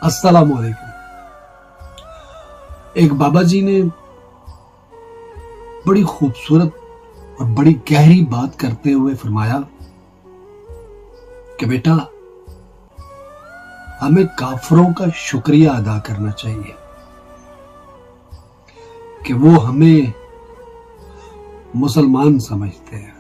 अस्सलाम वालेकुम। एक बाबा जी ने बड़ी खूबसूरत और बड़ी गहरी बात करते हुए फरमाया कि बेटा, हमें काफिरों का शुक्रिया अदा करना चाहिए कि वो हमें मुसलमान समझते हैं।